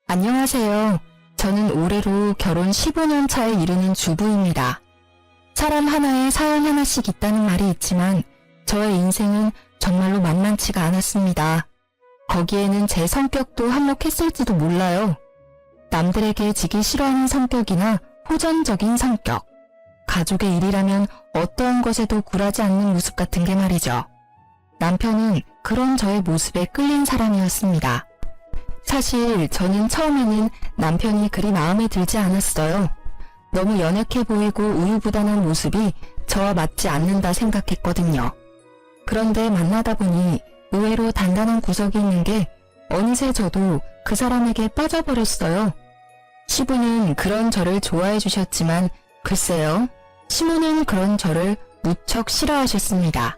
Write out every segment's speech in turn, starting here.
안녕하세요. 저는 올해로 결혼 15년 차에 이르는 주부입니다. 사람 하나에 사연 하나씩 있다는 말이 있지만 저의 인생은 정말로 만만치가 않았습니다. 거기에는 제 성격도 한몫했을지도 몰라요. 남들에게 지기 싫어하는 성격이나 호전적인 성격, 가족의 일이라면 어떠한 것에도 굴하지 않는 모습 같은 게 말이죠. 남편은 그런 저의 모습에 끌린 사람이었습니다. 사실 저는 처음에는 남편이 그리 마음에 들지 않았어요. 너무 연약해 보이고 우유부단한 모습이 저와 맞지 않는다 생각했거든요. 그런데 만나다 보니 의외로 단단한 구석이 있는 게 어느새 저도 그 사람에게 빠져버렸어요. 시부는 그런 저를 좋아해 주셨지만 글쎄요, 시모는 그런 저를 무척 싫어하셨습니다.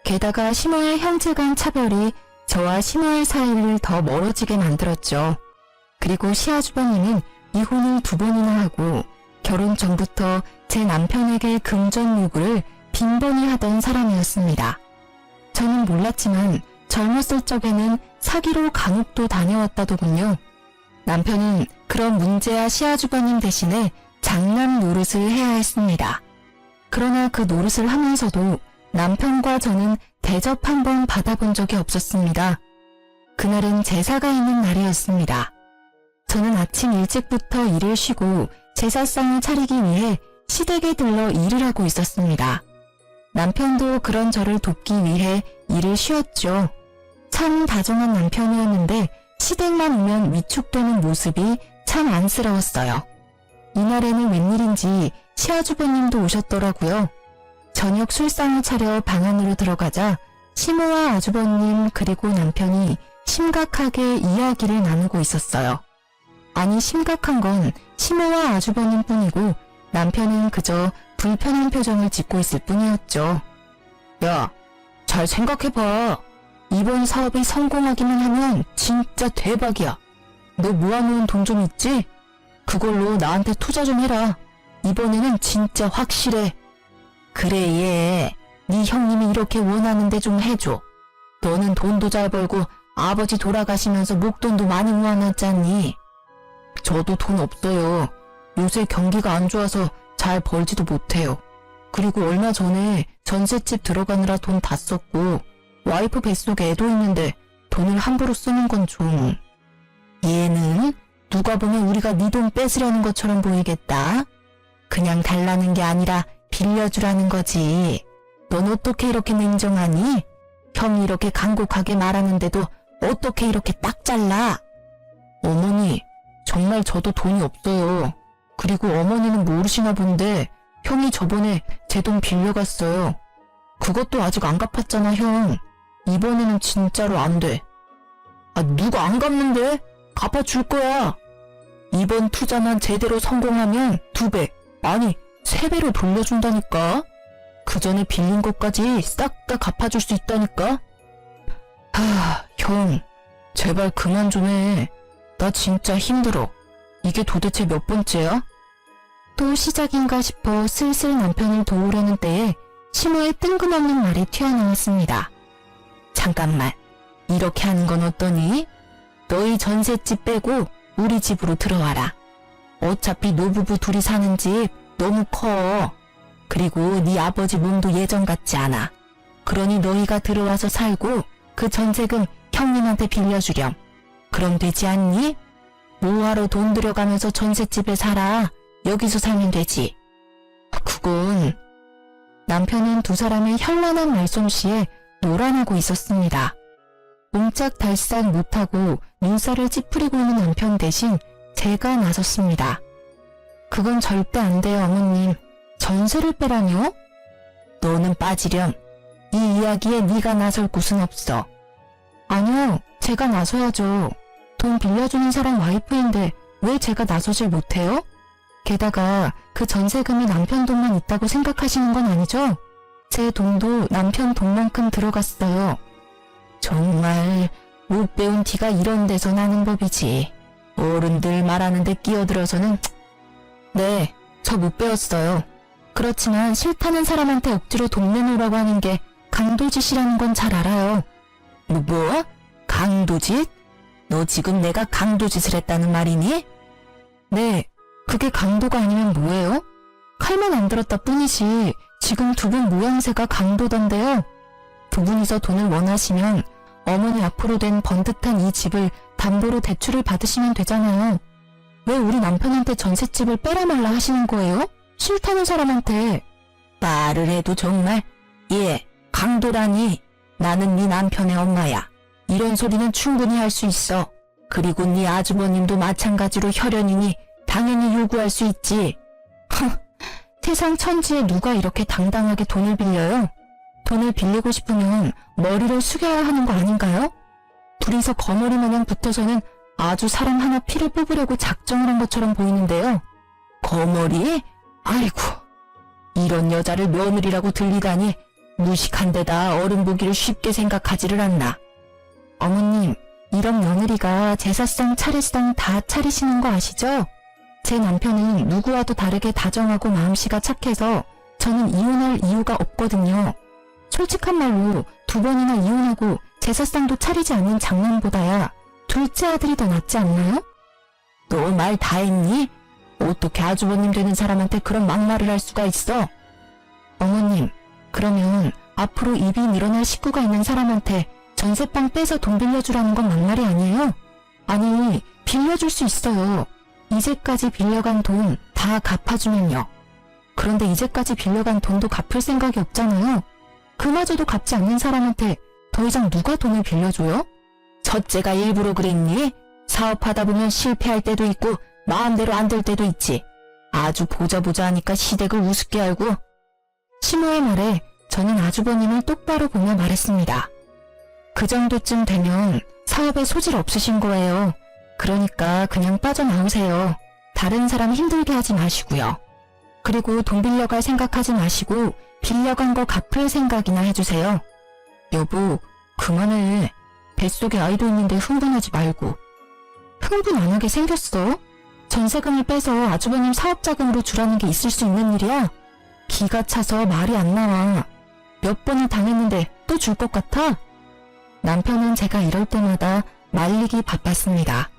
게다가 시모의 형제 간 차별이 저와 시모의 사이를 더 멀어지게 만들었죠. 그리고 시아주버님은 이혼을 2번이나 하고 결혼 전부터 제 남편에게 금전 요구를 빈번히 하던 사람이었습니다. 저는 몰랐지만 젊었을 적에는 사기로 감옥도 다녀왔다더군요. 남편은 그런 문제아 시아주버님 대신에 장남 노릇을 해야 했습니다. 그러나 그 노릇을 하면서도 남편과 저는 대접 한 번 받아본 적이 없었습니다. 그날은 제사가 있는 날이었습니다. 저는 아침 일찍부터 일을 쉬고 제사상을 차리기 위해 시댁에 들러 일을 하고 있었습니다. 남편도 그런 저를 돕기 위해 일을 쉬었죠. 참 다정한 남편이었는데 시댁만 오면 위축되는 모습이 참 안쓰러웠어요. 이날에는 웬일인지 시아주버님도 오셨더라고요. 저녁 술상을 차려 방 안으로 들어가자 시모와 아주버님 그리고 남편이 심각하게 이야기를 나누고 있었어요. 아니, 심각한 건 시모와 아주버님 뿐이고 남편은 그저 불편한 표정을 짓고 있을 뿐이었죠. 야, 잘 생각해봐. 이번 사업이 성공하기만 하면 진짜 대박이야. 너 모아놓은 돈 좀 있지? 그걸로 나한테 투자 좀 해라. 이번에는 진짜 확실해. 그래, 얘. 네 형님이 이렇게 원하는데 좀 해줘. 너는 돈도 잘 벌고 아버지 돌아가시면서 목돈도 많이 모아놨잖니. 저도 돈 없어요. 요새 경기가 안 좋아서 잘 벌지도 못해요. 그리고 얼마 전에 전셋집 들어가느라 돈 다 썼고 와이프 뱃속에 애도 있는데 돈을 함부로 쓰는 건 좀... 얘는 누가 보면 우리가 네 돈 뺏으려는 것처럼 보이겠다. 그냥 달라는 게 아니라 빌려주라는 거지. 넌 어떻게 이렇게 냉정하니? 형이 이렇게 간곡하게 말하는데도 어떻게 이렇게 딱 잘라? 어머니, 정말 저도 돈이 없어요. 그리고 어머니는 모르시나 본데 형이 저번에 제 돈 빌려갔어요. 그것도 아직 안 갚았잖아, 형. 이번에는 진짜로 안 돼. 아, 누가 안 갚는데? 갚아줄 거야. 이번 투자만 제대로 성공하면 2배, 아니 3배로 돌려준다니까. 그 전에 빌린 것까지 싹 다 갚아줄 수 있다니까. 형, 제발 그만 좀 해. 나 진짜 힘들어. 이게 도대체 몇 번째야? 또 시작인가 싶어 슬슬 남편을 도우려는 때에 시모의 뜬금없는 말이 튀어나왔습니다. 잠깐만, 이렇게 하는 건 어떠니? 너희 전셋집 빼고 우리 집으로 들어와라. 어차피 노부부 둘이 사는 집 너무 커. 그리고 네 아버지 몸도 예전 같지 않아. 그러니 너희가 들어와서 살고 그 전세금 형님한테 빌려주렴. 그럼 되지 않니? 뭐하러 돈 들여가면서 전셋집에 살아. 여기서 살면 되지. 그건... 남편은 두 사람의 현란한 말솜씨에 놀아나고 있었습니다. 옴짝달싹 못하고 눈살을 찌푸리고 있는 남편 대신 제가 나섰습니다. 그건 절대 안 돼요, 어머님. 전세를 빼라뇨? 너는 빠지렴. 이 이야기에 네가 나설 곳은 없어. 아니요, 제가 나서야죠. 돈 빌려주는 사람 와이프인데 왜 제가 나서질 못해요? 게다가 그 전세금이 남편 돈만 있다고 생각하시는 건 아니죠? 제 돈도 남편 돈만큼 들어갔어요. 정말 못 배운 티가 이런 데서 나는 법이지. 어른들 말하는데 끼어들어서는... 네, 저 못 배웠어요. 그렇지만 싫다는 사람한테 억지로 돈 내놓으라고 하는 게 강도짓이라는 건 잘 알아요. 뭐? 강도짓? 너 지금 내가 강도짓을 했다는 말이니? 네, 그게 강도가 아니면 뭐예요? 칼만 안 들었다 뿐이지 지금 두 분 모양새가 강도던데요. 두 분이서 돈을 원하시면 어머니 앞으로 된 번듯한 이 집을 담보로 대출을 받으시면 되잖아요. 왜 우리 남편한테 전셋집을 빼라 말라 하시는 거예요? 싫다는 사람한테. 말을 해도 정말. 예, 강도라니. 나는 네 남편의 엄마야. 이런 소리는 충분히 할 수 있어. 그리고 네 아주버님도 마찬가지로 혈연이니 당연히 요구할 수 있지. 세상 천지에 누가 이렇게 당당하게 돈을 빌려요? 돈을 빌리고 싶으면 머리를 숙여야 하는 거 아닌가요? 둘이서 거머리 마냥 붙어서는 아주 사람 하나 피를 뽑으려고 작정을 한 것처럼 보이는데요. 거머리? 아이고, 이런 여자를 며느리라고 들리다니 무식한 데다 어른 보기를 쉽게 생각하지를 않나. 어머님, 이런 며느리가 제사상 차례상 다 차리시는 거 아시죠? 제 남편은 누구와도 다르게 다정하고 마음씨가 착해서 저는 이혼할 이유가 없거든요. 솔직한 말로 두 번이나 이혼하고 제사상도 차리지 않는 장남보다야 둘째 아들이 더 낫지 않나요? 너 말 다 했니? 어떻게 아주버님 되는 사람한테 그런 막말을 할 수가 있어? 어머님, 그러면 앞으로 입이 늘어날 식구가 있는 사람한테 전세방 빼서 돈 빌려주라는 건 막말이 아니에요? 아니, 빌려줄 수 있어요. 이제까지 빌려간 돈 다 갚아주면요. 그런데 이제까지 빌려간 돈도 갚을 생각이 없잖아요. 그마저도 갚지 않는 사람한테 더 이상 누가 돈을 빌려줘요? 첫째가 일부러 그랬니? 사업하다 보면 실패할 때도 있고 마음대로 안 될 때도 있지. 아주 보자 하니까 시댁을 우습게 알고. 시모의 말에 저는 아주버님을 똑바로 보며 말했습니다. 그 정도쯤 되면 사업에 소질 없으신 거예요. 그러니까 그냥 빠져나오세요. 다른 사람 힘들게 하지 마시고요. 그리고 돈 빌려갈 생각하지 마시고 빌려간 거 갚을 생각이나 해주세요. 여보, 그만해. 뱃속에 아이도 있는데 흥분하지 말고. 흥분 안 하게 생겼어? 전세금을 빼서 아주버님 사업자금으로 주라는 게 있을 수 있는 일이야? 기가 차서 말이 안 나와. 몇 번을 당했는데 또 줄 것 같아? 남편은 제가 이럴 때마다 말리기 바빴습니다.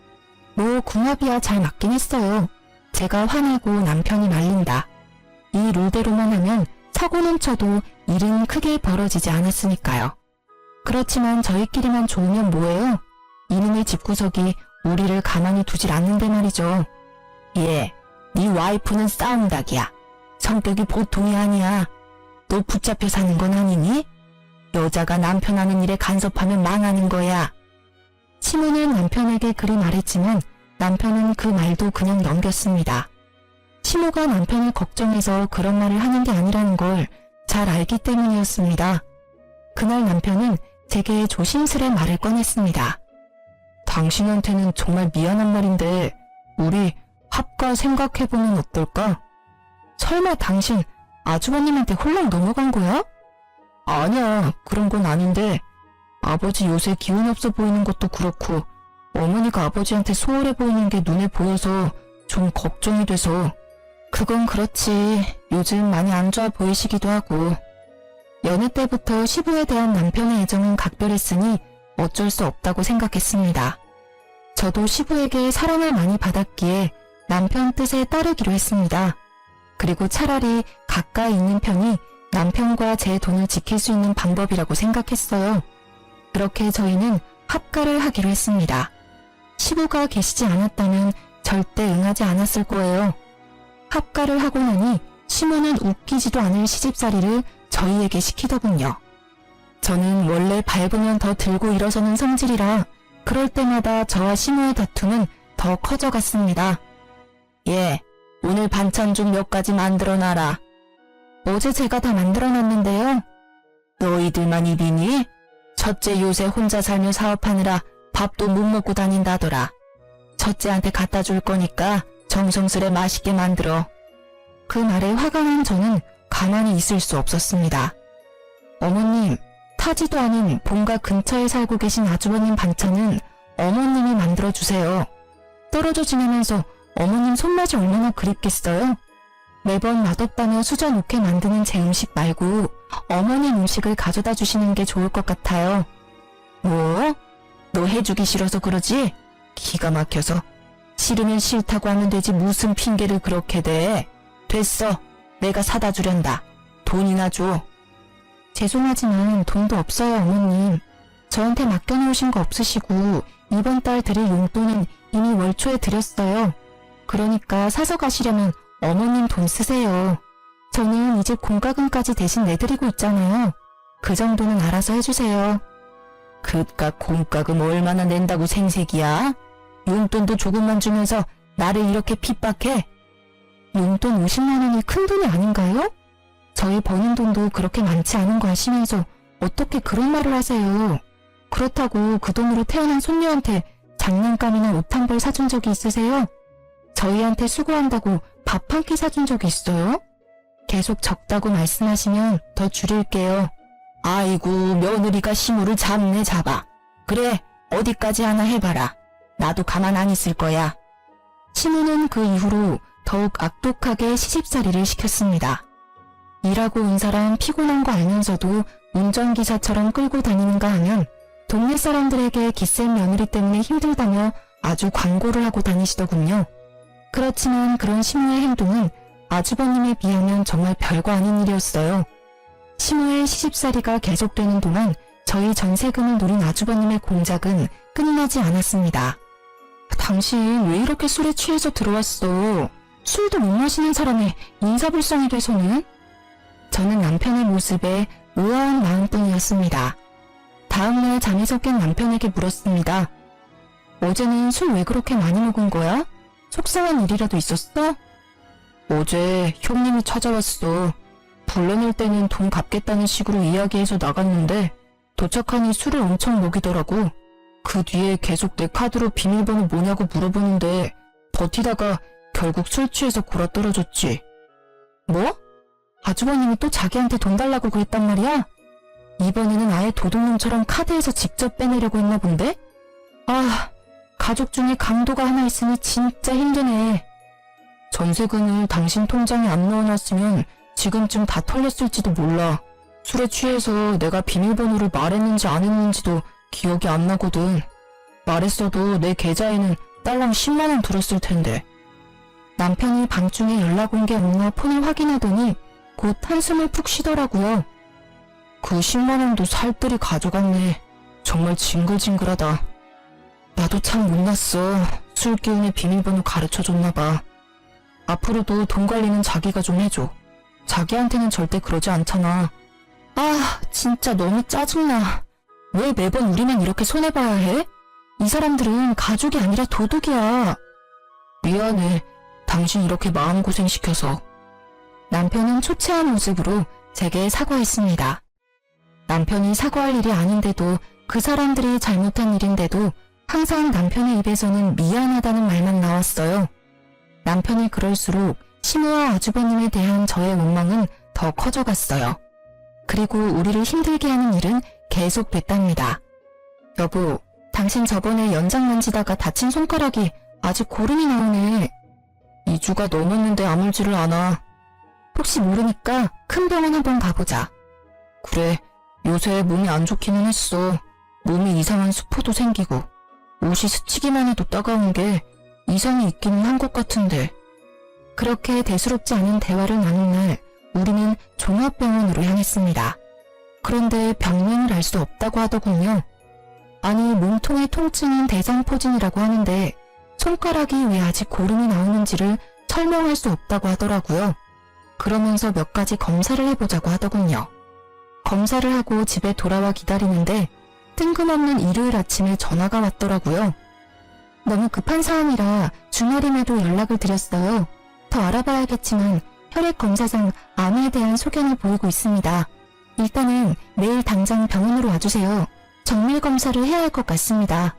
뭐 궁합이야 잘 맞긴 했어요. 제가 화내고 남편이 말린다. 이 룰대로만 하면 사고는 쳐도 일은 크게 벌어지지 않았으니까요. 그렇지만 저희끼리만 좋으면 뭐예요? 이놈의 집구석이 우리를 가만히 두질 않는데 말이죠. 예, 네 와이프는 싸움닭이야. 성격이 보통이 아니야. 너 붙잡혀 사는 건 아니니? 여자가 남편 하는 일에 간섭하면 망하는 거야. 시모는 남편에게 그리 말했지만 남편은 그 말도 그냥 넘겼습니다. 시모가 남편을 걱정해서 그런 말을 하는 게 아니라는 걸 잘 알기 때문이었습니다. 그날 남편은 제게 조심스레 말을 꺼냈습니다. 당신한테는 정말 미안한 말인데 우리 합가 생각해보면 어떨까? 설마 당신 아주버님한테 홀랑 넘어간 거야? 아니야, 그런 건 아닌데 아버지 요새 기운 없어 보이는 것도 그렇고 어머니가 아버지한테 소홀해 보이는 게 눈에 보여서 좀 걱정이 돼서. 그건 그렇지. 요즘 많이 안 좋아 보이시기도 하고. 연애 때부터 시부에 대한 남편의 애정은 각별했으니 어쩔 수 없다고 생각했습니다. 저도 시부에게 사랑을 많이 받았기에 남편 뜻에 따르기로 했습니다. 그리고 차라리 가까이 있는 편이 남편과 제 돈을 지킬 수 있는 방법이라고 생각했어요. 그렇게 저희는 합가를 하기로 했습니다. 시부가 계시지 않았다면 절대 응하지 않았을 거예요. 합가를 하고 나니 시모는 웃기지도 않을 시집살이를 저희에게 시키더군요. 저는 원래 밟으면 더 들고 일어서는 성질이라 그럴 때마다 저와 시모의 다툼은 더 커져갔습니다. 예, 오늘 반찬 좀 몇 가지 만들어놔라. 어제 제가 다 만들어놨는데요. 너희들만 입이니? 첫째 요새 혼자 살며 사업하느라 밥도 못 먹고 다닌다더라. 첫째한테 갖다 줄 거니까 정성스레 맛있게 만들어. 그 말에 화가 난 저는 가만히 있을 수 없었습니다. 어머님, 타지도 않은 본가 근처에 살고 계신 아주버님 반찬은 어머님이 만들어주세요. 떨어져 지내면서 어머님 손맛이 얼마나 그립겠어요? 매번 맛없다며 수저놓게 만드는 제 음식 말고 어머님 음식을 가져다 주시는 게 좋을 것 같아요. 뭐? 너 해주기 싫어서 그러지? 기가 막혀서. 싫으면 싫다고 하면 되지 무슨 핑계를 그렇게 대. 됐어. 내가 사다 주련다. 돈이나 줘. 죄송하지만 돈도 없어요, 어머님. 저한테 맡겨놓으신 거 없으시고 이번 달 드릴 용돈은 이미 월초에 드렸어요. 그러니까 사서 가시려면 어머님 돈 쓰세요. 저는 이 집 공과금까지 대신 내드리고 있잖아요. 그 정도는 알아서 해주세요. 그깟 공과금 얼마나 낸다고 생색이야? 용돈도 조금만 주면서 나를 이렇게 핍박해? 용돈 50만 원이 큰 돈이 아닌가요? 저희 버는 돈도 그렇게 많지 않은 거 아시면서 어떻게 그런 말을 하세요? 그렇다고 그 돈으로 태어난 손녀한테 장난감이나 옷 한 벌 사준 적이 있으세요? 저희한테 수고한다고 밥 한 끼 사준 적이 있어요? 계속 적다고 말씀하시면 더 줄일게요. 아이고, 며느리가 시무를 잡네 잡아. 그래, 어디까지 하나 해봐라. 나도 가만 안 있을 거야. 시무는 그 이후로 더욱 악독하게 시집살이를 시켰습니다. 일하고 온 사람 피곤한 거 알면서도 운전기사처럼 끌고 다니는가 하면 동네 사람들에게 기센 며느리 때문에 힘들다며 아주 광고를 하고 다니시더군요. 그렇지만 그런 시무의 행동은 아주버님에 비하면 정말 별거 아닌 일이었어요. 시무의 시집살이가 계속되는 동안 저희 전세금을 노린 아주버님의 공작은 끝나지 않았습니다. 당신 왜 이렇게 술에 취해서 들어왔어? 술도 못 마시는 사람이 인사불성이 돼서는? 저는 남편의 모습에 의아한 마음뿐이었습니다. 다음날 잠에서 깬 남편에게 물었습니다. 어제는 술 왜 그렇게 많이 먹은 거야? 속상한 일이라도 있었어? 어제 형님이 찾아왔어. 불러낼 때는 돈 갚겠다는 식으로 이야기해서 나갔는데 도착하니 술을 엄청 먹이더라고. 그 뒤에 계속 내 카드로 비밀번호 뭐냐고 물어보는데 버티다가 결국 술 취해서 골아떨어졌지. 뭐? 아주버님이 또 자기한테 돈 달라고 그랬단 말이야? 이번에는 아예 도둑놈처럼 카드에서 직접 빼내려고 했나 본데? 아, 가족 중에 강도가 하나 있으니 진짜 힘드네. 전세금을 당신 통장에 안 넣어놨으면 지금쯤 다 털렸을지도 몰라. 술에 취해서 내가 비밀번호를 말했는지 안 했는지도 기억이 안 나거든. 말했어도 내 계좌에는 딸랑 10만 원 들었을 텐데. 남편이 밤중에 연락 온 게 없나 폰을 확인하더니 곧 한숨을 푹 쉬더라고요. 그 10만 원도 살뜰히 가져갔네. 정말 징글징글하다. 나도 참 못났어. 술 기운에 비밀번호 가르쳐줬나 봐. 앞으로도 돈 관리는 자기가 좀 해줘. 자기한테는 절대 그러지 않잖아. 아, 진짜 너무 짜증나. 왜 매번 우리만 이렇게 손해봐야 해? 이 사람들은 가족이 아니라 도둑이야. 미안해. 당신 이렇게 마음고생시켜서. 남편은 초췌한 모습으로 제게 사과했습니다. 남편이 사과할 일이 아닌데도 그 사람들이 잘못한 일인데도 항상 남편의 입에서는 미안하다는 말만 나왔어요. 남편이 그럴수록 시무와 아주버님에 대한 저의 원망은 더 커져갔어요. 그리고 우리를 힘들게 하는 일은 계속됐답니다. 여보, 당신 저번에 연장 만지다가 다친 손가락이 아직 고름이 나오네. 2주가 넘었는데 아물지를 않아. 혹시 모르니까 큰 병원 한번 가보자. 그래, 요새 몸이 안 좋기는 했어. 몸이 이상한 수포도 생기고 옷이 스치기만 해도 따가운 게 이상이 있기는 한 것 같은데. 그렇게 대수롭지 않은 대화를 나눈 날 우리는 종합병원으로 향했습니다. 그런데 병명을 알 수 없다고 하더군요. 아니, 몸통의 통증은 대장포진이라고 하는데 손가락이 왜 아직 고름이 나오는지를 설명할 수 없다고 하더라고요. 그러면서 몇 가지 검사를 해보자고 하더군요. 검사를 하고 집에 돌아와 기다리는데 뜬금없는 일요일 아침에 전화가 왔더라고요. 너무 급한 사안이라 주말임에도 연락을 드렸어요. 더 알아봐야겠지만 혈액 검사상 암에 대한 소견을 보이고 있습니다. 일단은 내일 당장 병원으로 와주세요. 정밀 검사를 해야 할 것 같습니다.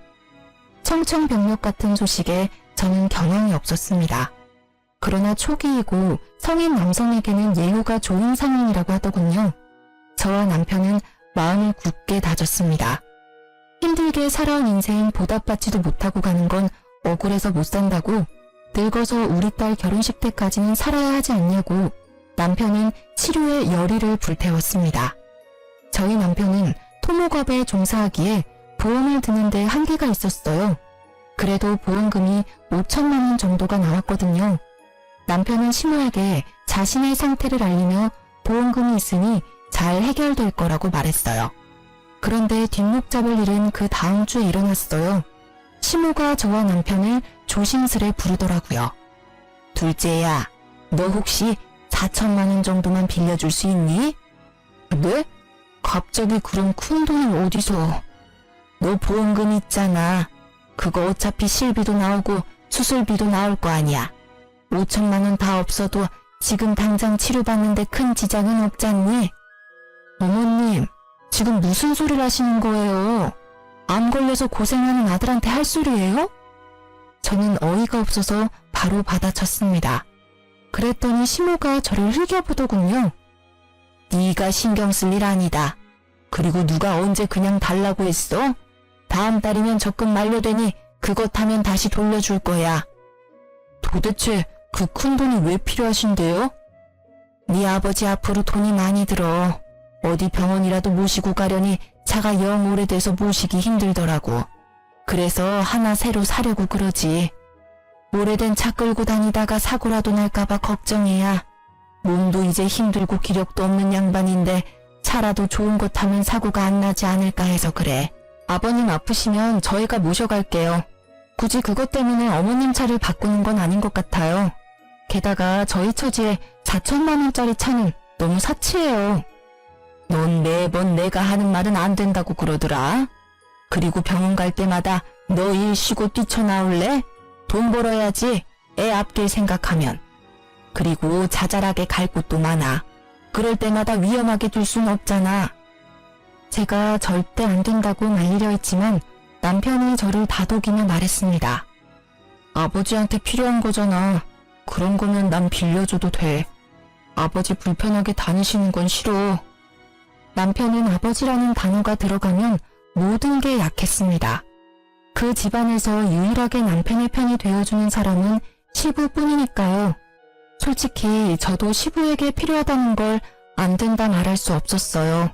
청천벽력 같은 소식에 저는 경황이 없었습니다. 그러나 초기이고 성인 남성에게는 예후가 좋은 상황이라고 하더군요. 저와 남편은 마음을 굳게 다졌습니다. 힘들게 살아온 인생 보답받지도 못하고 가는 건 억울해서 못 산다고, 늙어서 우리 딸 결혼식 때까지는 살아야 하지 않냐고 남편은 치료에 열의를 불태웠습니다. 저희 남편은 토목업에 종사하기에 보험을 드는데 한계가 있었어요. 그래도 보험금이 5천만 원 정도가 나왔거든요. 남편은 시모에게 자신의 상태를 알리며 보험금이 있으니 잘 해결될 거라고 말했어요. 그런데 뒷목 잡을 일은 그 다음 주에 일어났어요. 시모가 저와 남편을 조심스레 부르더라고요. 둘째야, 너 혹시 4천만 원 정도만 빌려줄 수 있니? 네? 갑자기 그런 큰 돈을 어디서? 너 보험금 있잖아. 그거 어차피 실비도 나오고 수술비도 나올 거 아니야. 5천만 원 다 없어도 지금 당장 치료받는데 큰 지장은 없잖니? 어머님, 지금 무슨 소리를 하시는 거예요? 암 걸려서 고생하는 아들한테 할 소리예요? 저는 어이가 없어서 바로 받아쳤습니다. 그랬더니 시모가 저를 흘겨보더군요. 네가 신경 쓸 일 아니다. 그리고 누가 언제 그냥 달라고 했어? 다음 달이면 적금 만료되니 그것 하면 다시 돌려줄 거야. 도대체 그 큰 돈이 왜 필요하신데요? 네 아버지 앞으로 돈이 많이 들어. 어디 병원이라도 모시고 가려니 차가 영 오래돼서 모시기 힘들더라고. 그래서 하나 새로 사려고 그러지. 오래된 차 끌고 다니다가 사고라도 날까봐 걱정이야. 몸도 이제 힘들고 기력도 없는 양반인데 차라도 좋은 것 타면 사고가 안 나지 않을까 해서 그래. 아버님 아프시면 저희가 모셔갈게요. 굳이 그것 때문에 어머님 차를 바꾸는 건 아닌 것 같아요. 게다가 저희 처지에 4천만 원짜리 차는 너무 사치해요. 넌 매번 내가 하는 말은 안 된다고 그러더라. 그리고 병원 갈 때마다 너 일 쉬고 뛰쳐나올래? 돈 벌어야지. 애 앞길 생각하면. 그리고 자잘하게 갈 곳도 많아. 그럴 때마다 위험하게 둘 순 없잖아. 제가 절대 안 된다고 말리려 했지만 남편이 저를 다독이며 말했습니다. 아버지한테 필요한 거잖아. 그런 거면 난 빌려줘도 돼. 아버지 불편하게 다니시는 건 싫어. 남편은 아버지라는 단어가 들어가면 모든 게 약했습니다. 그 집안에서 유일하게 남편의 편이 되어주는 사람은 시부뿐이니까요. 솔직히 저도 시부에게 필요하다는 걸 안 된다 말할 수 없었어요.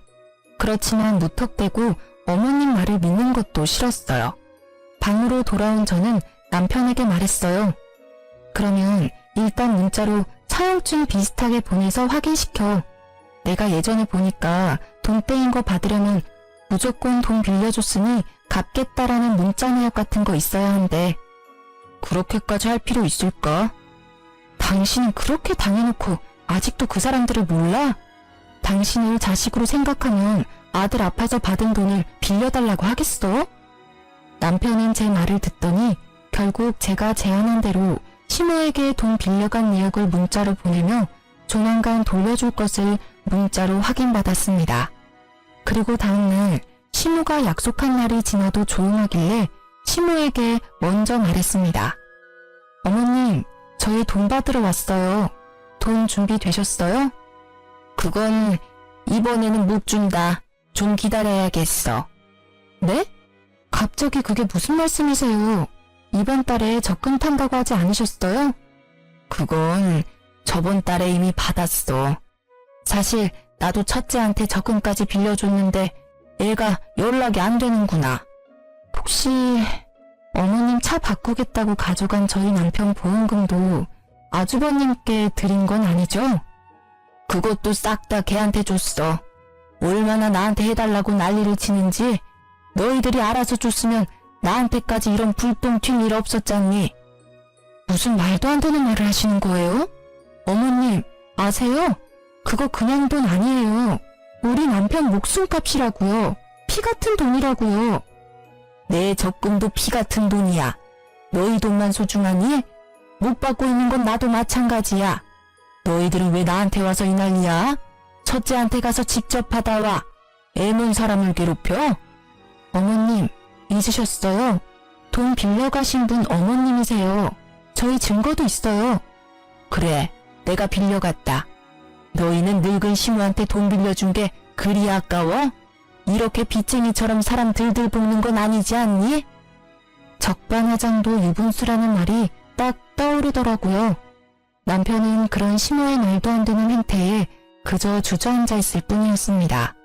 그렇지만 무턱대고 어머님 말을 믿는 것도 싫었어요. 방으로 돌아온 저는 남편에게 말했어요. 그러면 일단 문자로 차용증 비슷하게 보내서 확인시켜. 내가 예전에 보니까 돈 떼인 거 받으려면 무조건 돈 빌려줬으니 갚겠다라는 문자 내역 같은 거 있어야 한대. 그렇게까지 할 필요 있을까? 당신은 그렇게 당해놓고 아직도 그 사람들을 몰라? 당신을 자식으로 생각하면 아들 아파서 받은 돈을 빌려달라고 하겠어? 남편은 제 말을 듣더니 결국 제가 제안한 대로 시모에게 돈 빌려간 내역을 문자로 보내며 조만간 돌려줄 것을 문자로 확인받았습니다. 그리고 다음날 시모가 약속한 날이 지나도 조용하길래 시모에게 먼저 말했습니다. 어머님, 저희 돈 받으러 왔어요. 돈 준비되셨어요? 그건 이번에는 못 준다. 좀 기다려야겠어. 네? 갑자기 그게 무슨 말씀이세요? 이번 달에 적금 탄다고 하지 않으셨어요? 그건 저번 달에 이미 받았어. 사실 나도 첫째한테 적금까지 빌려줬는데 얘가 연락이 안 되는구나. 혹시 어머님 차 바꾸겠다고 가져간 저희 남편 보험금도 아주버님께 드린 건 아니죠? 그것도 싹 다 걔한테 줬어. 얼마나 나한테 해달라고 난리를 치는지 너희들이 알아서 줬으면 나한테까지 이런 불똥 튈 일 없었잖니. 무슨 말도 안 되는 말을 하시는 거예요? 어머님, 아세요? 그거 그냥 돈 아니에요. 우리 남편 목숨값이라고요. 피 같은 돈이라고요. 내 적금도 피 같은 돈이야. 너희 돈만 소중하니? 못 받고 있는 건 나도 마찬가지야. 너희들은 왜 나한테 와서 이 난리야? 첫째한테 가서 직접 받아와. 애먼 사람을 괴롭혀? 어머님, 잊으셨어요? 돈 빌려가신 분 어머님이세요. 저희 증거도 있어요. 그래, 내가 빌려갔다. 너희는 늙은 시무한테 돈 빌려준 게 그리 아까워? 이렇게 빚쟁이처럼 사람 들들 볶는 건 아니지 않니? 적반하장도 유분수라는 말이 딱 떠오르더라고요. 남편은 그런 시모의 말도 안 되는 행태에 그저 주저앉아 있을 뿐이었습니다.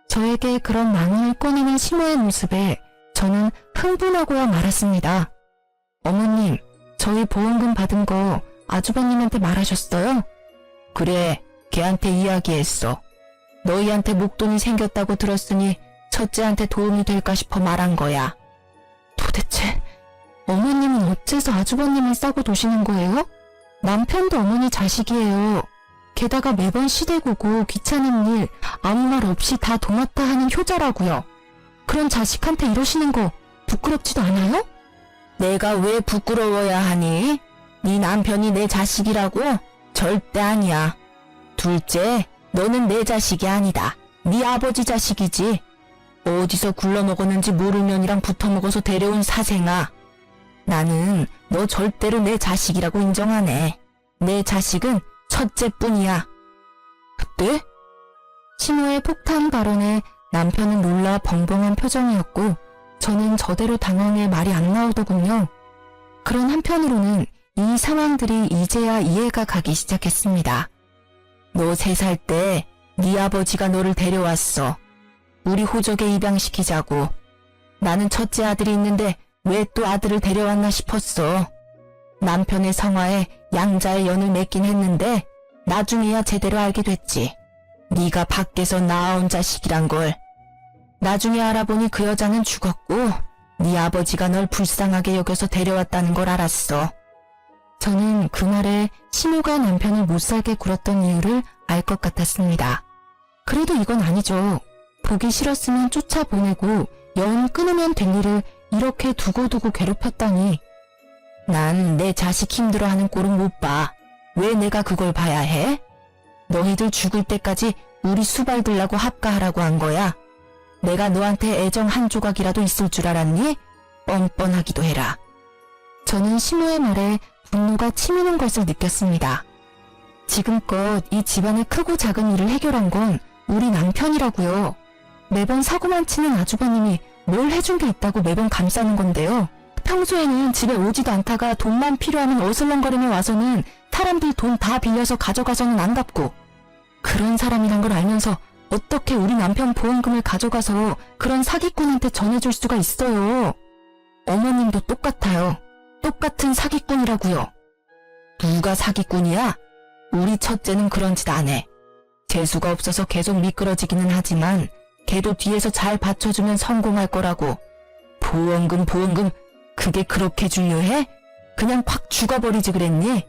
저에게 그런 망언을 꺼내는 시모의 모습에 저는 흥분하고야 말았습니다. 어머님, 저희 보험금 받은 거 아주버님한테 말하셨어요? 그래, 걔한테 이야기했어. 너희한테 목돈이 생겼다고 들었으니 첫째한테 도움이 될까 싶어 말한 거야. 도대체 어머님은 어째서 아주버님을 싸고 도시는 거예요? 남편도 어머니 자식이에요. 게다가 매번 시대고고 귀찮은 일 아무 말 없이 다 도맡아 하는 효자라고요. 그런 자식한테 이러시는 거 부끄럽지도 않아요? 내가 왜 부끄러워야 하니? 네 남편이 내 자식이라고? 절대 아니야. 둘째, 너는 내 자식이 아니다. 네 아버지 자식이지. 어디서 굴러먹었는지 모를 년이랑 붙어먹어서 데려온 사생아. 나는 너 절대로 내 자식이라고 인정 안 해. 내 자식은 첫째뿐이야. 네? 신우의 폭탄 발언에 남편은 놀라 벙벙한 표정이었고 저는 저대로 당황해 말이 안 나오더군요. 그런 한편으로는 이 상황들이 이제야 이해가 가기 시작했습니다. 너 3살 때 네 아버지가 너를 데려왔어. 우리 호적에 입양시키자고. 나는 첫째 아들이 있는데 왜 또 아들을 데려왔나 싶었어. 남편의 성화에 양자의 연을 맺긴 했는데 나중에야 제대로 알게 됐지. 네가 밖에서 낳아온 자식이란 걸. 나중에 알아보니 그 여자는 죽었고 네 아버지가 널 불쌍하게 여겨서 데려왔다는 걸 알았어. 저는 그 말에 신우가 남편을 못살게 굴었던 이유를 알 것 같았습니다. 그래도 이건 아니죠. 보기 싫었으면 쫓아보내고 연 끊으면 될 일을 이렇게 두고두고 괴롭혔다니. 난 내 자식 힘들어하는 꼴은 못 봐. 왜 내가 그걸 봐야 해? 너희들 죽을 때까지 우리 수발 들라고 합가하라고 한 거야. 내가 너한테 애정 한 조각이라도 있을 줄 알았니? 뻔뻔하기도 해라. 저는 신우의 말에 분노가 치미는 것을 느꼈습니다. 지금껏 이 집안의 크고 작은 일을 해결한 건 우리 남편이라고요. 매번 사고만 치는 아주버님이 뭘 해준 게 있다고 매번 감싸는 건데요. 평소에는 집에 오지도 않다가 돈만 필요하면 어슬렁거리며 와서는 사람들 돈 다 빌려서 가져가서는 안 갚고, 그런 사람이란 걸 알면서 어떻게 우리 남편 보험금을 가져가서 그런 사기꾼한테 전해줄 수가 있어요. 어머님도 똑같아요. 똑같은 사기꾼이라고요. 누가 사기꾼이야? 우리 첫째는 그런 짓 안 해. 재수가 없어서 계속 미끄러지기는 하지만 걔도 뒤에서 잘 받쳐주면 성공할 거라고. 보험금 그게 그렇게 중요해? 그냥 확 죽어버리지 그랬니?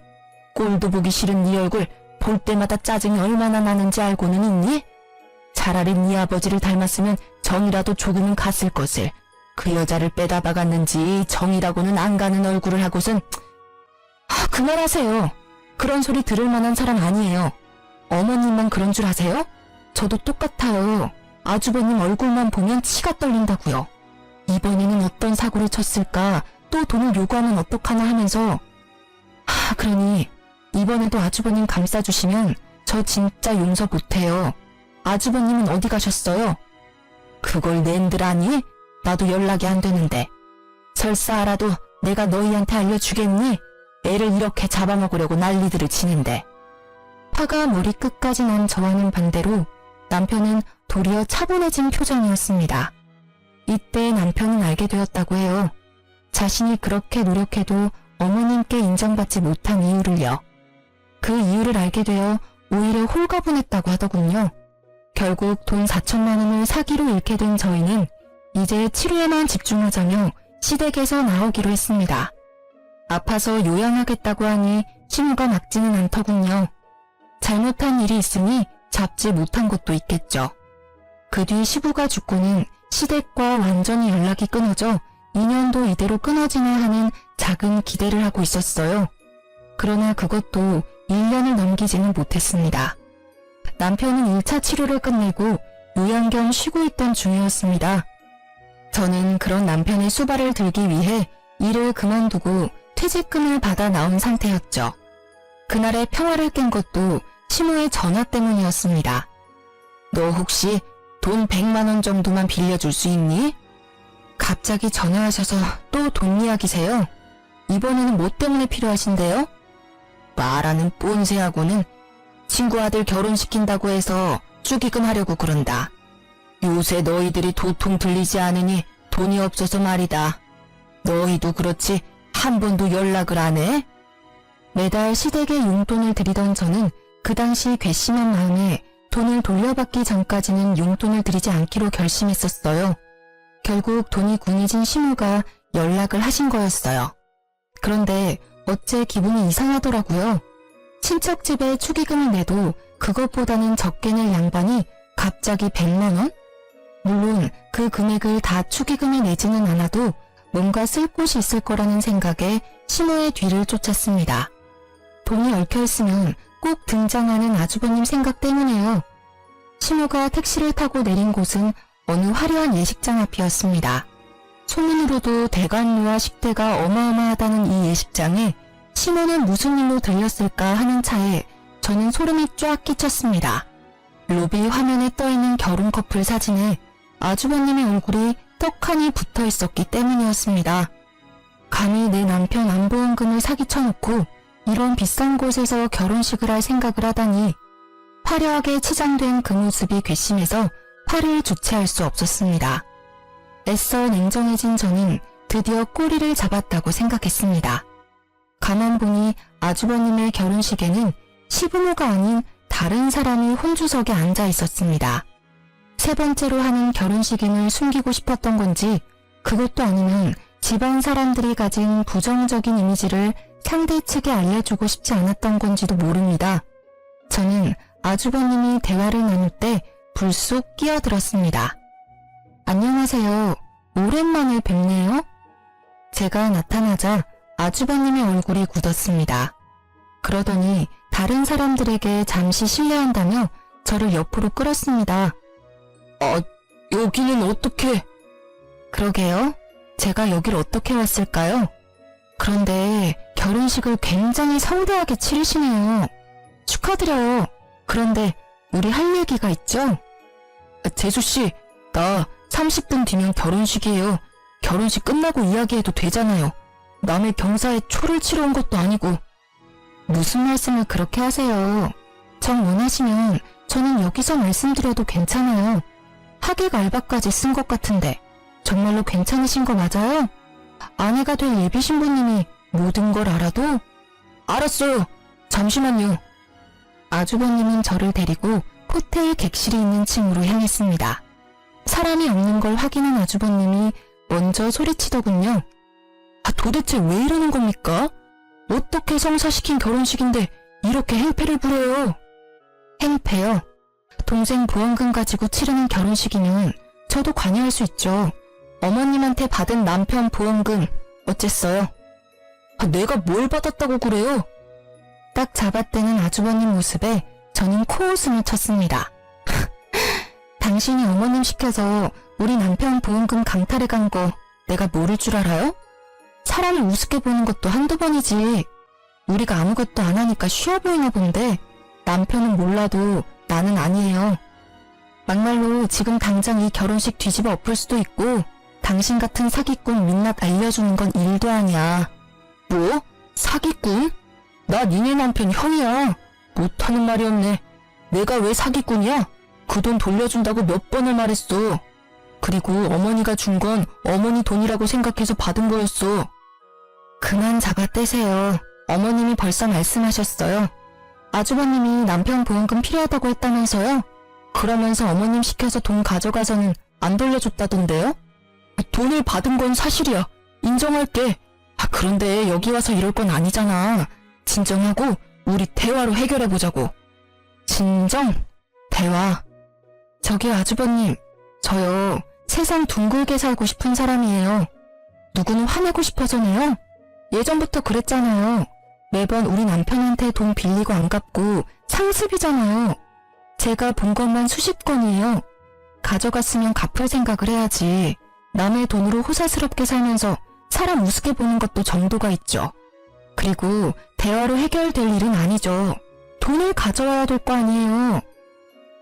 꼴도 보기 싫은 네 얼굴 볼 때마다 짜증이 얼마나 나는지 알고는 있니? 차라리 네 아버지를 닮았으면 정이라도 조금은 갔을 것을. 그 여자를 빼다 박았는지 정이라고는 안 가는 얼굴을 하고선. 그만하세요. 그런 소리 들을 만한 사람 아니에요. 어머님만 그런 줄 아세요? 저도 똑같아요. 아주버님 얼굴만 보면 치가 떨린다고요. 이번에는 어떤 사고를 쳤을까, 또 돈을 요구하면 어떡하나 하면서. 그러니 이번에도 아주버님 감싸주시면 저 진짜 용서 못해요. 아주버님은 어디 가셨어요? 그걸 낸들 아니? 나도 연락이 안 되는데. 설사 알아도 내가 너희한테 알려주겠니? 애를 이렇게 잡아먹으려고 난리들을 치는데. 화가 머리 끝까지 난 저와는 반대로 남편은 도리어 차분해진 표정이었습니다. 이때 남편은 알게 되었다고 해요. 자신이 그렇게 노력해도 어머님께 인정받지 못한 이유를요. 그 이유를 알게 되어 오히려 홀가분했다고 하더군요. 결국 돈 4천만 원을 사기로 잃게 된 저희는 이제 치료에만 집중하자며 시댁에서 나오기로 했습니다. 아파서 요양하겠다고 하니 신우가 막지는 않더군요. 잘못한 일이 있으니 잡지 못한 것도 있겠죠. 그 뒤 시부가 죽고는 시댁과 완전히 연락이 끊어져 2년도 이대로 끊어지나 하는 작은 기대를 하고 있었어요. 그러나 그것도 1년을 넘기지는 못했습니다. 남편은 1차 치료를 끝내고 요양 겸 쉬고 있던 중이었습니다. 저는 그런 남편의 수발을 들기 위해 일을 그만두고 퇴직금을 받아 나온 상태였죠. 그날의 평화를 깬 것도 시모의 전화 때문이었습니다. 너 혹시 돈 100만 원 정도만 빌려줄 수 있니? 갑자기 전화하셔서 또 돈 이야기세요? 이번에는 뭐 때문에 필요하신데요? 말하는 꼰세하고는 친구 아들 결혼시킨다고 해서 축의금 하려고 그런다. 요새 너희들이 도통 들리지 않으니 돈이 없어서 말이다. 너희도 그렇지 한 번도 연락을 안 해? 매달 시댁에 용돈을 드리던 저는 그 당시 괘씸한 마음에 돈을 돌려받기 전까지는 용돈을 드리지 않기로 결심했었어요. 결국 돈이 궁해진 시모가 연락을 하신 거였어요. 그런데 어째 기분이 이상하더라고요. 친척 집에 축의금을 내도 그것보다는 적게 낼 양반이 갑자기 100만 원? 물론 그 금액을 다 축의금에 내지는 않아도 뭔가 쓸 곳이 있을 거라는 생각에 시모의 뒤를 쫓았습니다. 돈이 얽혀있으면 꼭 등장하는 아주버님 생각 때문에요. 시모가 택시를 타고 내린 곳은 어느 화려한 예식장 앞이었습니다. 소문으로도 대관료와 식대가 어마어마하다는 이 예식장에 시모는 무슨 일로 들렸을까 하는 차에 저는 소름이 쫙 끼쳤습니다. 로비 화면에 떠있는 결혼 커플 사진에 아주버님의 얼굴이 떡하니 붙어 있었기 때문이었습니다. 감히 내 남편 안보험금을 사기쳐놓고 이런 비싼 곳에서 결혼식을 할 생각을 하다니 화려하게 치장된 그 모습이 괘씸해서 화를 주체할 수 없었습니다. 애써 냉정해진 저는 드디어 꼬리를 잡았다고 생각했습니다. 가만 보니 아주버님의 결혼식에는 시부모가 아닌 다른 사람이 혼주석에 앉아 있었습니다. 세 번째로 하는 결혼식임을 숨기고 싶었던 건지 그것도 아니면 집안 사람들이 가진 부정적인 이미지를 상대 측에 알려주고 싶지 않았던 건지도 모릅니다. 저는 아주버님이 대화를 나눌 때 불쑥 끼어들었습니다. 안녕하세요. 오랜만에 뵙네요. 제가 나타나자 아주버님의 얼굴이 굳었습니다. 그러더니 다른 사람들에게 잠시 실례한다며 저를 옆으로 끌었습니다. 여기는 어떻게? 그러게요. 제가 여길 어떻게 왔을까요? 그런데 결혼식을 굉장히 성대하게 치르시네요. 축하드려요. 그런데 우리 할 얘기가 있죠? 재수씨, 나 30분 뒤면 결혼식이에요. 결혼식 끝나고 이야기해도 되잖아요. 남의 경사에 초를 치러 온 것도 아니고. 무슨 말씀을 그렇게 하세요. 정 원하시면 저는 여기서 말씀드려도 괜찮아요. 하객 알바까지 쓴 것 같은데 정말로 괜찮으신 거 맞아요? 아내가 될 예비 신부님이 모든 걸 알아도? 알았어요. 잠시만요. 아주버님은 저를 데리고 호텔 객실이 있는 층으로 향했습니다. 사람이 없는 걸 확인한 아주버님이 먼저 소리치더군요. 도대체 왜 이러는 겁니까? 어떻게 성사시킨 결혼식인데 이렇게 행패를 부려요? 행패요? 동생 보험금 가지고 치르는 결혼식이면 저도 관여할 수 있죠. 어머님한테 받은 남편 보험금 어쨌어요? 내가 뭘 받았다고 그래요? 딱 잡아떼는 아주버님 모습에 저는 코웃음을 쳤습니다. 당신이 어머님 시켜서 우리 남편 보험금 강탈해 간 거 내가 모를 줄 알아요? 사람을 우습게 보는 것도 한두 번이지. 우리가 아무것도 안 하니까 쉬워 보이나 본데 남편은 몰라도 나는 아니에요. 막말로 지금 당장 이 결혼식 뒤집어 엎을 수도 있고 당신 같은 사기꾼 민낯 알려주는 건 일도 아니야. 뭐? 사기꾼? 나 니네 남편 형이야. 못하는 말이 없네. 내가 왜 사기꾼이야? 그 돈 돌려준다고 몇 번을 말했어. 그리고 어머니가 준 건 어머니 돈이라고 생각해서 받은 거였어. 그만 잡아떼세요. 어머님이 벌써 말씀하셨어요. 아주버님이 남편 보험금 필요하다고 했다면서요? 그러면서 어머님 시켜서 돈 가져가서는 안 돌려줬다던데요? 돈을 받은 건 사실이야. 인정할게. 그런데 여기 와서 이럴 건 아니잖아. 진정하고 우리 대화로 해결해보자고. 진정? 대화. 저기 아주버님, 저요. 세상 둥글게 살고 싶은 사람이에요. 누구는 화내고 싶어서네요. 예전부터 그랬잖아요. 매번 우리 남편한테 돈 빌리고 안 갚고 상습이잖아요. 제가 본 것만 수십 건이에요. 가져갔으면 갚을 생각을 해야지. 남의 돈으로 호사스럽게 살면서 사람 우습게 보는 것도 정도가 있죠. 그리고 대화로 해결될 일은 아니죠. 돈을 가져와야 될 거 아니에요.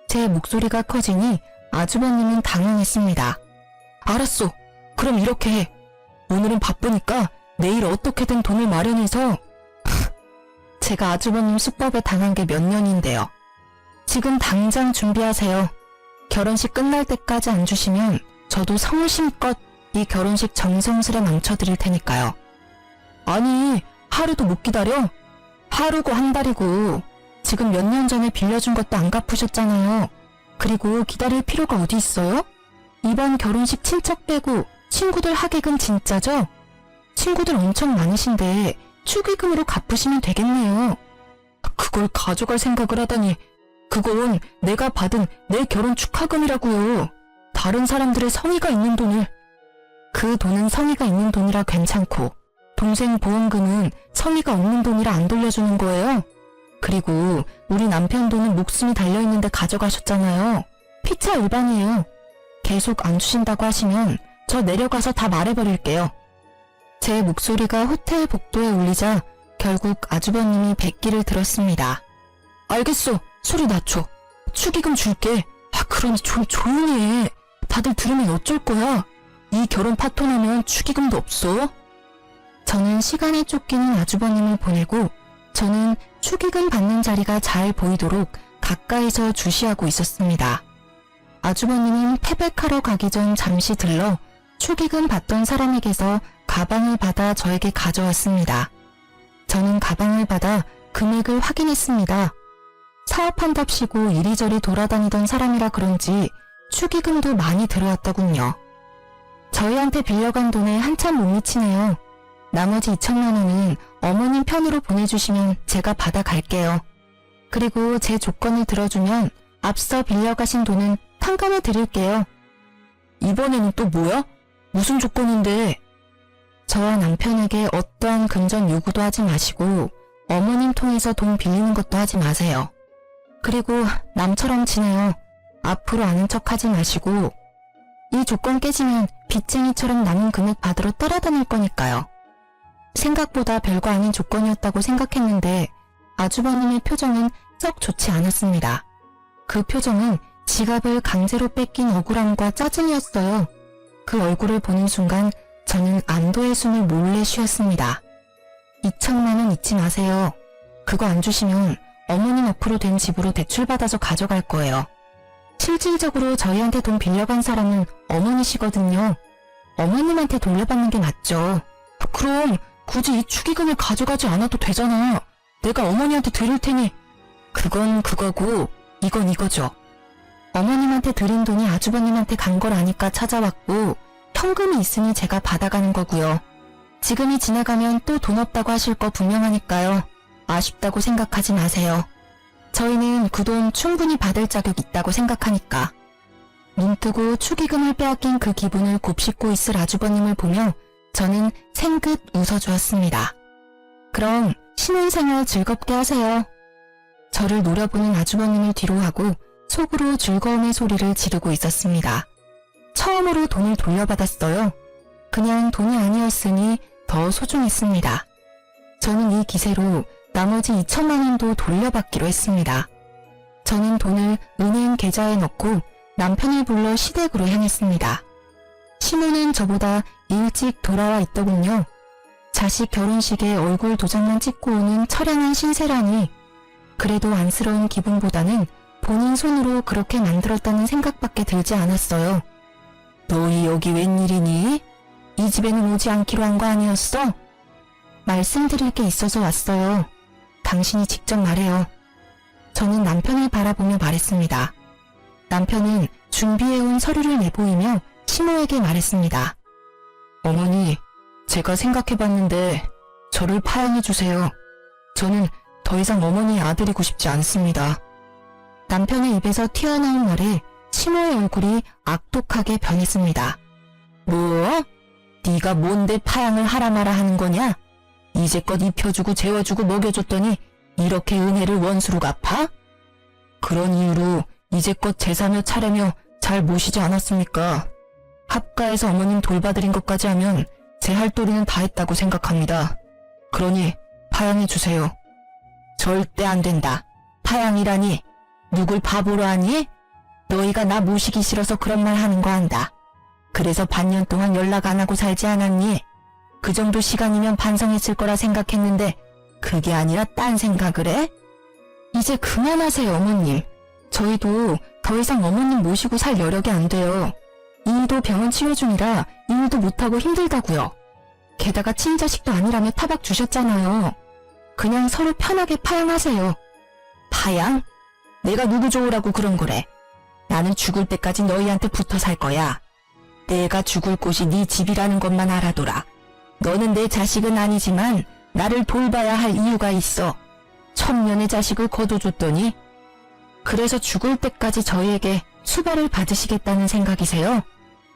제 목소리가 커지니 아주버님은 당황했습니다. 알았어. 그럼 이렇게 해. 오늘은 바쁘니까 내일 어떻게든 돈을 마련해서. 제가 아주버님 수법에 당한 게 몇 년인데요. 지금 당장 준비하세요. 결혼식 끝날 때까지 안 주시면 저도 성심껏 이 결혼식 정성스레 망쳐드릴 테니까요. 아니, 하루도 못 기다려? 하루고 한 달이고 지금 몇 년 전에 빌려준 것도 안 갚으셨잖아요. 그리고 기다릴 필요가 어디 있어요? 이번 결혼식 친척 빼고 친구들 하객은 진짜죠? 친구들 엄청 많으신데 축의금으로 갚으시면 되겠네요. 그걸 가져갈 생각을 하다니, 그건 내가 받은 내 결혼 축하금이라고요. 다른 사람들의 성의가 있는 돈을. 그 돈은 성의가 있는 돈이라 괜찮고 동생 보험금은 성의가 없는 돈이라 안 돌려주는 거예요. 그리고 우리 남편 돈은 목숨이 달려있는데 가져가셨잖아요. 피차 일반이에요. 계속 안 주신다고 하시면 저 내려가서 다 말해버릴게요. 제 목소리가 호텔 복도에 울리자 결국 아주버님이 백기를 들었습니다. 알겠어. 소리 낮춰. 축의금 줄게. 그러니 좀 조용히 해. 다들 들으면 어쩔 거야. 이 결혼 파토나면 축의금도 없어. 저는 시간에 쫓기는 아주버님을 보내고 저는 축의금 받는 자리가 잘 보이도록 가까이서 주시하고 있었습니다. 아주버님은 패백하러 가기 전 잠시 들러 축의금 받던 사람에게서 가방을 받아 저에게 가져왔습니다. 저는 가방을 받아 금액을 확인했습니다. 사업한답시고 이리저리 돌아다니던 사람이라 그런지 축의금도 많이 들어왔더군요. 저희한테 빌려간 돈에 한참 못 미치네요. 나머지 2천만 원은 어머님 편으로 보내주시면 제가 받아갈게요. 그리고 제 조건을 들어주면 앞서 빌려가신 돈은 탕감해 드릴게요. 이번에는 또 뭐야? 무슨 조건인데? 저와 남편에게 어떠한 금전 요구도 하지 마시고 어머님 통해서 돈 빌리는 것도 하지 마세요. 그리고 남처럼 지내요. 앞으로 아는 척 하지 마시고 이 조건 깨지면 빚쟁이처럼 남은 금액 받으러 따라다닐 거니까요. 생각보다 별거 아닌 조건이었다고 생각했는데 아주버님의 표정은 썩 좋지 않았습니다. 그 표정은 지갑을 강제로 뺏긴 억울함과 짜증이었어요. 그 얼굴을 보는 순간 저는 안도의 숨을 몰래 쉬었습니다. 2천만 원 잊지 마세요. 그거 안 주시면 어머님 앞으로 된 집으로 대출받아서 가져갈 거예요. 실질적으로 저희한테 돈 빌려간 사람은 어머니시거든요. 어머님한테 돌려받는 게 맞죠. 그럼 굳이 이 축의금을 가져가지 않아도 되잖아. 내가 어머니한테 드릴 테니. 그건 그거고 이건 이거죠. 어머님한테 드린 돈이 아주버님한테 간 걸 아니까 찾아왔고 현금이 있으니 제가 받아가는 거고요. 지금이 지나가면 또 돈 없다고 하실 거 분명하니까요. 아쉽다고 생각하지 마세요. 저희는 그 돈 충분히 받을 자격 있다고 생각하니까. 눈 뜨고 축의금을 빼앗긴 그 기분을 곱씹고 있을 아주버님을 보며 저는 생긋 웃어주었습니다. 그럼 신혼생활 즐겁게 하세요. 저를 노려보는 아주버님을 뒤로하고 속으로 즐거움의 소리를 지르고 있었습니다. 처음으로 돈을 돌려받았어요. 그냥 돈이 아니었으니 더 소중했습니다. 저는 이 기세로 나머지 2천만 원도 돌려받기로 했습니다. 저는 돈을 은행 계좌에 넣고 남편을 불러 시댁으로 향했습니다. 시모는 저보다 일찍 돌아와 있더군요. 자식 결혼식에 얼굴 도장만 찍고 오는 처량한 신세라니 그래도 안쓰러운 기분보다는 본인 손으로 그렇게 만들었다는 생각밖에 들지 않았어요. 너희 여기 웬일이니? 이 집에는 오지 않기로 한 거 아니었어? 말씀드릴 게 있어서 왔어요. 당신이 직접 말해요. 저는 남편을 바라보며 말했습니다. 남편은 준비해온 서류를 내보이며 시모에게 말했습니다. 어머니, 제가 생각해봤는데 저를 파양해주세요. 저는 더 이상 어머니의 아들이고 싶지 않습니다. 남편의 입에서 튀어나온 말에 시모의 얼굴이 악독하게 변했습니다. 뭐? 네가 뭔데 파양을 하라 마라 하는 거냐? 이제껏 입혀주고 재워주고 먹여줬더니 이렇게 은혜를 원수로 갚아? 그런 이유로 이제껏 제사며 차례며 잘 모시지 않았습니까? 합가해서 어머님 돌봐드린 것까지 하면 제 할 도리는 다 했다고 생각합니다. 그러니 파양해주세요. 절대 안 된다. 파양이라니. 누굴 바보로 하니? 너희가 나 모시기 싫어서 그런 말 하는 거 안다. 그래서 반년 동안 연락 안 하고 살지 않았니? 그 정도 시간이면 반성했을 거라 생각했는데 그게 아니라 딴 생각을 해? 이제 그만하세요, 어머님. 저희도 더 이상 어머님 모시고 살 여력이 안 돼요. 이도 병원 치료 중이라 일도 못하고 힘들다고요. 게다가 친자식도 아니라며 타박 주셨잖아요. 그냥 서로 편하게 파양하세요. 파양? 내가 누구 좋으라고 그런 거래. 나는 죽을 때까지 너희한테 붙어 살 거야. 내가 죽을 곳이 네 집이라는 것만 알아둬라. 너는 내 자식은 아니지만 나를 돌봐야 할 이유가 있어. 천년의 자식을 거둬줬더니 그래서 죽을 때까지 저희에게 수발을 받으시겠다는 생각이세요?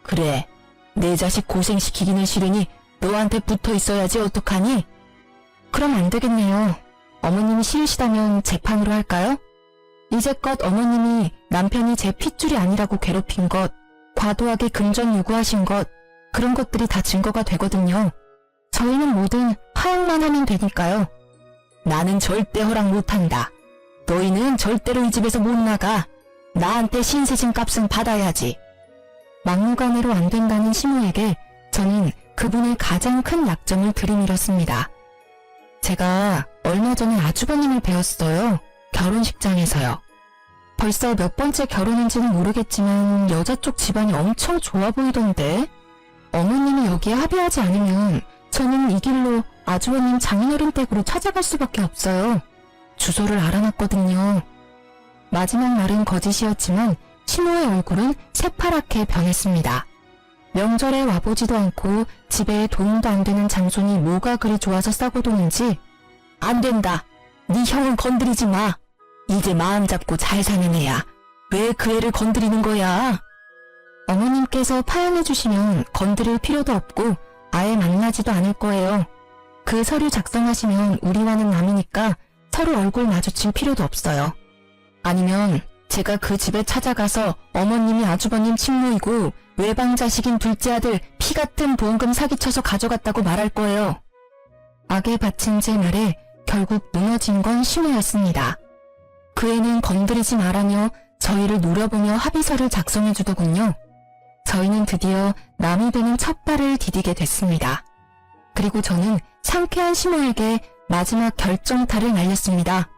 그래, 내 자식 고생시키기는 싫으니 너한테 붙어 있어야지 어떡하니? 그럼 안 되겠네요. 어머님이 싫으시다면 재판으로 할까요? 이제껏 어머님이 남편이 제 핏줄이 아니라고 괴롭힌 것, 과도하게 금전 요구하신 것, 그런 것들이 다 증거가 되거든요. 저희는 뭐든 파양만 하면 되니까요. 나는 절대 허락 못한다. 너희는 절대로 이 집에서 못 나가. 나한테 신세진 값은 받아야지. 막무가내로 안 된다는 시모에게 저는 그분의 가장 큰 약점을 들이밀었습니다. 제가 얼마 전에 아주버님을 배웠어요. 결혼식장에서요. 벌써 몇 번째 결혼인지는 모르겠지만 여자 쪽 집안이 엄청 좋아 보이던데 어머님이 여기에 합의하지 않으면 저는 이 길로 아주버님 장인어른 댁으로 찾아갈 수밖에 없어요. 주소를 알아놨거든요. 마지막 날은 거짓이었지만 시모의 얼굴은 새파랗게 변했습니다. 명절에 와보지도 않고 집에 도움도 안 되는 장손이 뭐가 그리 좋아서 싸고 도는지. 안 된다. 네 형은 건드리지 마. 이제 마음 잡고 잘 사는 애야. 왜 그 애를 건드리는 거야? 어머님께서 파양해 주시면 건드릴 필요도 없고 아예 만나지도 않을 거예요. 그 서류 작성하시면 우리와는 남이니까 서로 얼굴 마주칠 필요도 없어요. 아니면 제가 그 집에 찾아가서 어머님이 아주버님 친모이고 외방 자식인 둘째 아들 피 같은 보험금 사기쳐서 가져갔다고 말할 거예요. 악에 바친 제 말에 결국 무너진 건 시모였습니다. 그 애는 건드리지 말라며 저희를 노려보며 합의서를 작성해 주더군요. 저희는 드디어 남이 되는 첫 발을 디디게 됐습니다. 그리고 저는 상쾌한 시모에게 마지막 결정타를 날렸습니다.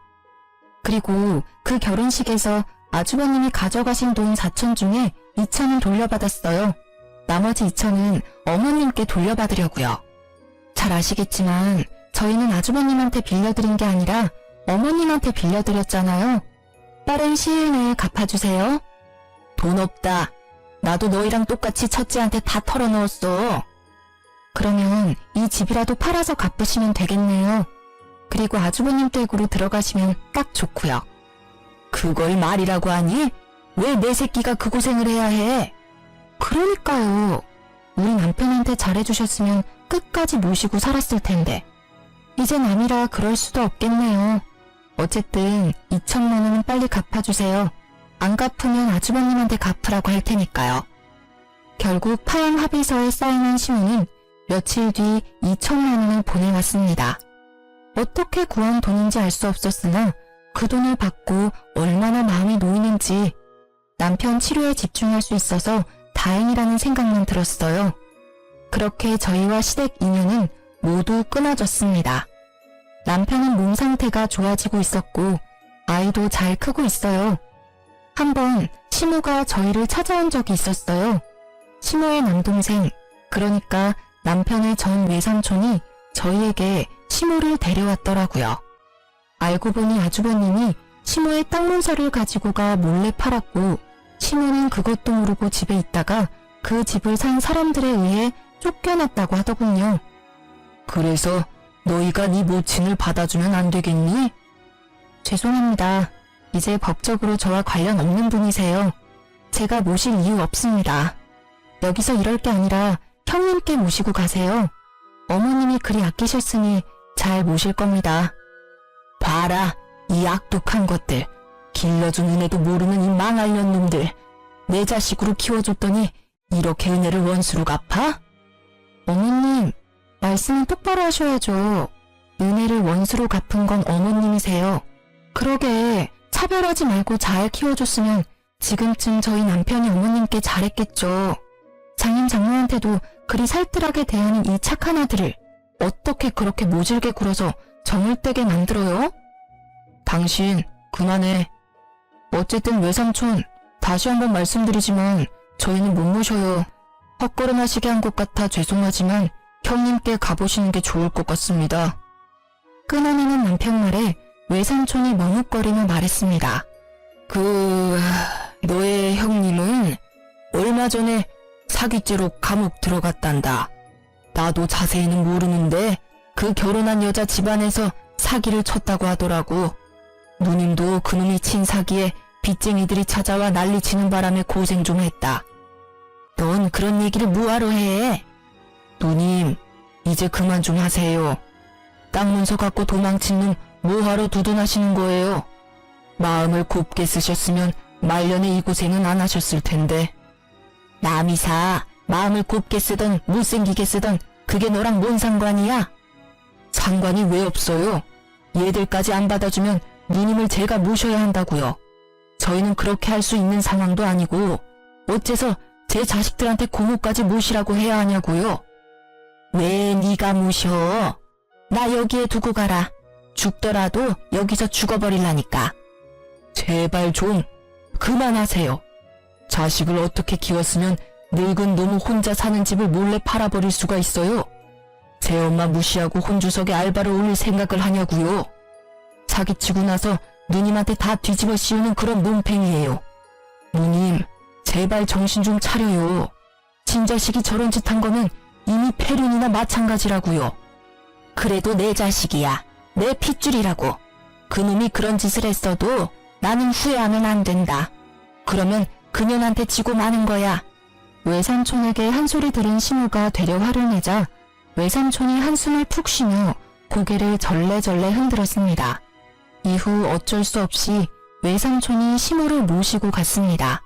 그리고 그 결혼식에서 아주버님이 가져가신 돈 4천 중에 2천은 돌려받았어요. 나머지 2천은 어머님께 돌려받으려고요. 잘 아시겠지만 저희는 아주버님한테 빌려드린 게 아니라 어머님한테 빌려드렸잖아요. 빠른 시일 내에 갚아주세요. 돈 없다. 나도 너희랑 똑같이 첫째한테 다 털어넣었어. 그러면 이 집이라도 팔아서 갚으시면 되겠네요. 그리고 아주버님 댁으로 들어가시면 딱 좋고요. 그걸 말이라고 하니? 왜 내 새끼가 그 고생을 해야 해? 그러니까요. 우리 남편한테 잘해주셨으면 끝까지 모시고 살았을 텐데. 이제 남이라 그럴 수도 없겠네요. 어쨌든 2천만 원은 빨리 갚아주세요. 안 갚으면 아주버님한테 갚으라고 할 테니까요. 결국 파양 합의서에 사인한 시모는 며칠 뒤 2천만 원을 보내왔습니다. 어떻게 구한 돈인지 알 수 없었으나 그 돈을 받고 얼마나 마음이 놓이는지 남편 치료에 집중할 수 있어서 다행이라는 생각만 들었어요. 그렇게 저희와 시댁 인연은 모두 끊어졌습니다. 남편은 몸 상태가 좋아지고 있었고 아이도 잘 크고 있어요. 한번 시모가 저희를 찾아온 적이 있었어요. 시모의 남동생, 그러니까 남편의 전 외삼촌이 저희에게 시모를 데려왔더라고요. 알고 보니 아주버님이 시모의 땅 문서를 가지고 가 몰래 팔았고 시모는 그것도 모르고 집에 있다가 그 집을 산 사람들에 의해 쫓겨났다고 하더군요. 그래서 너희가 네 모친을 받아주면 안 되겠니? 죄송합니다. 이제 법적으로 저와 관련 없는 분이세요. 제가 모실 이유 없습니다. 여기서 이럴 게 아니라 형님께 모시고 가세요. 어머님이 그리 아끼셨으니 잘 모실 겁니다. 봐라, 이 악독한 것들. 길러준 은혜도 모르는 이 망할 년놈들. 내 자식으로 키워줬더니 이렇게 은혜를 원수로 갚아? 어머님, 말씀은 똑바로 하셔야죠. 은혜를 원수로 갚은 건 어머님이세요. 그러게 차별하지 말고 잘 키워줬으면 지금쯤 저희 남편이 어머님께 잘했겠죠. 장인 장모한테도 그리 살뜰하게 대하는 이 착한 아들을 어떻게 그렇게 모질게 굴어서 정을 떼게 만들어요? 당신 그만해. 어쨌든 외삼촌, 다시 한번 말씀드리지만 저희는 못 모셔요. 헛걸음하시게 한 것 같아 죄송하지만 형님께 가보시는 게 좋을 것 같습니다. 끊어내는 남편 말에 외삼촌이 머뭇거리며 말했습니다. 너의 형님은 얼마 전에 사기죄로 감옥 들어갔단다. 나도 자세히는 모르는데 그 결혼한 여자 집안에서 사기를 쳤다고 하더라고. 누님도 그놈이 친 사기에 빚쟁이들이 찾아와 난리치는 바람에 고생 좀 했다. 넌 그런 얘기를 뭐하러 해? 누님, 이제 그만 좀 하세요. 땅 문서 갖고 도망친 놈 뭐하러 두둔하시는 거예요? 마음을 곱게 쓰셨으면 말년에 이 고생은 안 하셨을 텐데. 남이사, 마음을 곱게 쓰던 못생기게 쓰던 그게 너랑 뭔 상관이야? 상관이 왜 없어요? 얘들까지 안 받아주면 누님을 제가 모셔야 한다고요. 저희는 그렇게 할 수 있는 상황도 아니고 어째서 제 자식들한테 고모까지 모시라고 해야 하냐고요. 왜 네가 모셔? 나 여기에 두고 가라. 죽더라도 여기서 죽어버릴라니까. 제발 좀 그만하세요. 자식을 어떻게 키웠으면 늙은 놈 혼자 사는 집을 몰래 팔아버릴 수가 있어요? 제 엄마 무시하고 혼주석에 알바를 올릴 생각을 하냐고요. 사기치고 나서 누님한테 다 뒤집어 씌우는 그런 몸팽이에요. 누님, 제발 정신 좀 차려요. 친자식이 저런 짓 한 거면 이미 폐륜이나 마찬가지라고요. 그래도 내 자식이야. 내 핏줄이라고. 그놈이 그런 짓을 했어도 나는 후회하면 안 된다. 그러면 그년한테 지고 마는 거야. 외삼촌에게 한 소리 들은 시모가 되려 화를 내자 외삼촌이 한숨을 푹 쉬며 고개를 절레절레 흔들었습니다. 이후 어쩔 수 없이 외삼촌이 시모를 모시고 갔습니다.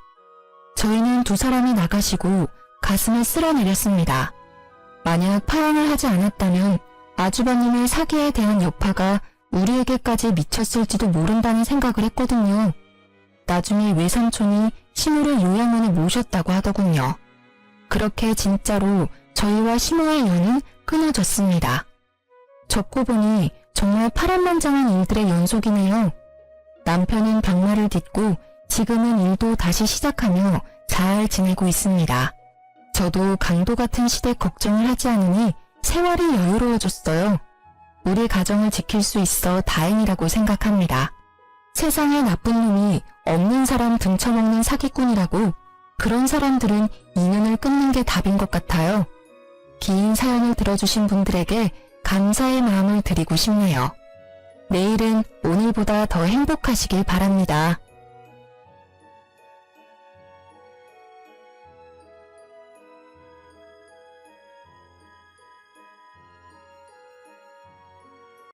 저희는 두 사람이 나가시고 가슴을 쓸어내렸습니다. 만약 파양을 하지 않았다면 아주버님의 사기에 대한 여파가 우리에게까지 미쳤을지도 모른다는 생각을 했거든요. 나중에 외삼촌이 시모를 요양원에 모셨다고 하더군요. 그렇게 진짜로 저희와 시모의 연은 끊어졌습니다. 적고 보니 정말 파란만장한 일들의 연속이네요. 남편은 병마를 딛고 지금은 일도 다시 시작하며 잘 지내고 있습니다. 저도 강도 같은 시댁 걱정을 하지 않으니 생활이 여유로워졌어요. 우리 가정을 지킬 수 있어 다행이라고 생각합니다. 세상에 나쁜 놈이 없는 사람 등쳐먹는 사기꾼이라고 그런 사람들은 인연을 끊는 게 답인 것 같아요. 긴 사연을 들어주신 분들에게 감사의 마음을 드리고 싶네요. 내일은 오늘보다 더 행복하시길 바랍니다.